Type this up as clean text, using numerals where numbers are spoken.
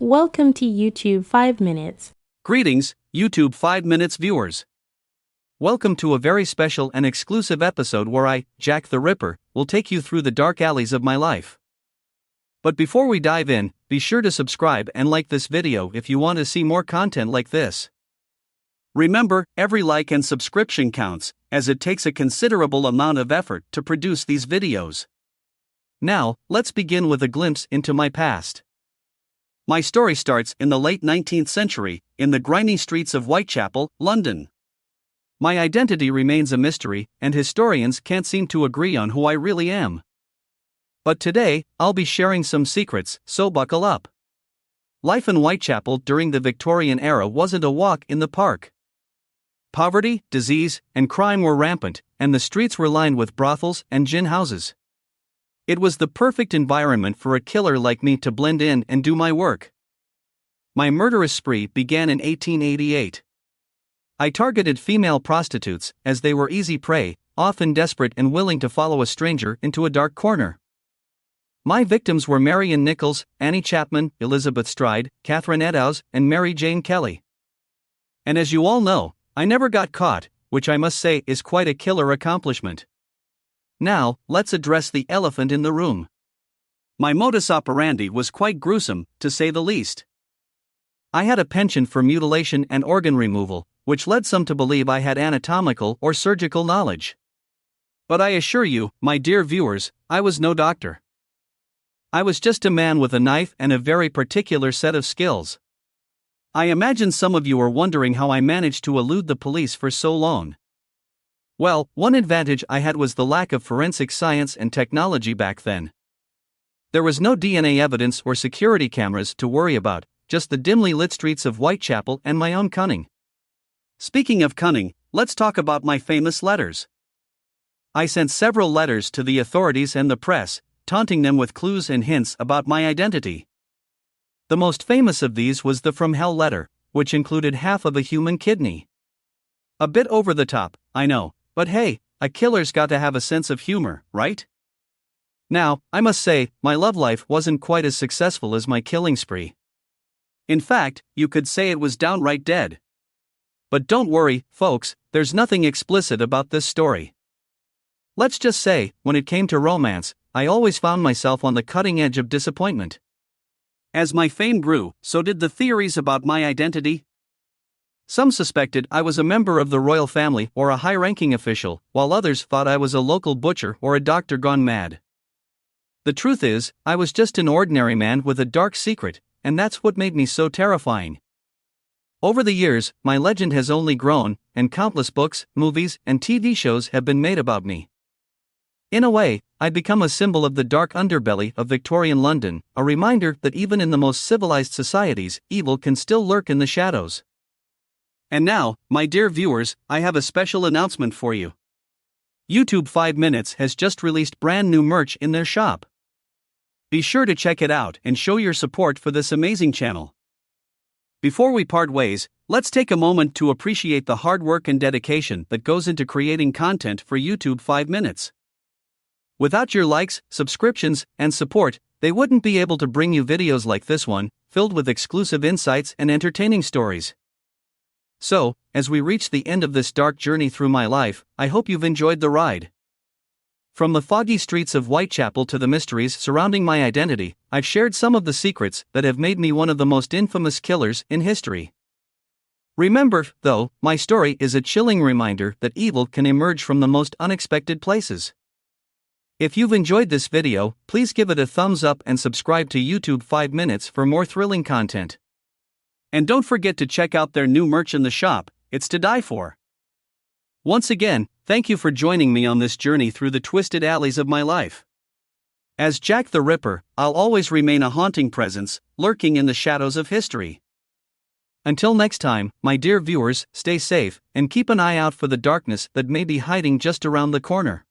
Welcome to YouTube 5 Minutes. Greetings, YouTube 5 Minutes viewers. Welcome to a very special and exclusive episode where I, Jack the Ripper, will take you through the dark alleys of my life. But before we dive in, be sure to subscribe and like this video if you want to see more content like this. Remember, every like and subscription counts, as it takes a considerable amount of effort to produce these videos. Now, let's begin with a glimpse into my past. My story starts in the late 19th century, in the grimy streets of Whitechapel, London. My identity remains a mystery, and historians can't seem to agree on who I really am. But today, I'll be sharing some secrets, so buckle up. Life in Whitechapel during the Victorian era wasn't a walk in the park. Poverty, disease, and crime were rampant, and the streets were lined with brothels and gin houses. It was the perfect environment for a killer like me to blend in and do my work. My murderous spree began in 1888. I targeted female prostitutes, as they were easy prey, often desperate and willing to follow a stranger into a dark corner. My victims were Marion Nichols, Annie Chapman, Elizabeth Stride, Catherine Eddowes, and Mary Jane Kelly. And as you all know, I never got caught, which I must say is quite a killer accomplishment. Now, let's address the elephant in the room. My modus operandi was quite gruesome, to say the least. I had a penchant for mutilation and organ removal, which led some to believe I had anatomical or surgical knowledge. But I assure you, my dear viewers, I was no doctor. I was just a man with a knife and a very particular set of skills. I imagine some of you are wondering how I managed to elude the police for so long. Well, one advantage I had was the lack of forensic science and technology back then. There was no DNA evidence or security cameras to worry about, just the dimly lit streets of Whitechapel and my own cunning. Speaking of cunning, let's talk about my famous letters. I sent several letters to the authorities and the press, taunting them with clues and hints about my identity. The most famous of these was the From Hell letter, which included half of a human kidney. A bit over the top, I know. But hey, a killer's got to have a sense of humor, right? Now, I must say, my love life wasn't quite as successful as my killing spree. In fact, you could say it was downright dead. But don't worry, folks, there's nothing explicit about this story. Let's just say, when it came to romance, I always found myself on the cutting edge of disappointment. As my fame grew, so did the theories about my identity. Some suspected I was a member of the royal family or a high-ranking official, while others thought I was a local butcher or a doctor gone mad. The truth is, I was just an ordinary man with a dark secret, and that's what made me so terrifying. Over the years, my legend has only grown, and countless books, movies, and TV shows have been made about me. In a way, I'd become a symbol of the dark underbelly of Victorian London, a reminder that even in the most civilized societies, evil can still lurk in the shadows. And now, my dear viewers, I have a special announcement for you. YouTube 5 Minutes has just released brand new merch in their shop. Be sure to check it out and show your support for this amazing channel. Before we part ways, let's take a moment to appreciate the hard work and dedication that goes into creating content for YouTube 5 Minutes. Without your likes, subscriptions, and support, they wouldn't be able to bring you videos like this one, filled with exclusive insights and entertaining stories. So, as we reach the end of this dark journey through my life, I hope you've enjoyed the ride. From the foggy streets of Whitechapel to the mysteries surrounding my identity, I've shared some of the secrets that have made me one of the most infamous killers in history. Remember, though, my story is a chilling reminder that evil can emerge from the most unexpected places. If you've enjoyed this video, please give it a thumbs up and subscribe to YouTube 5 Minutes for more thrilling content. And don't forget to check out their new merch in the shop, it's to die for. Once again, thank you for joining me on this journey through the twisted alleys of my life. As Jack the Ripper, I'll always remain a haunting presence, lurking in the shadows of history. Until next time, my dear viewers, stay safe, and keep an eye out for the darkness that may be hiding just around the corner.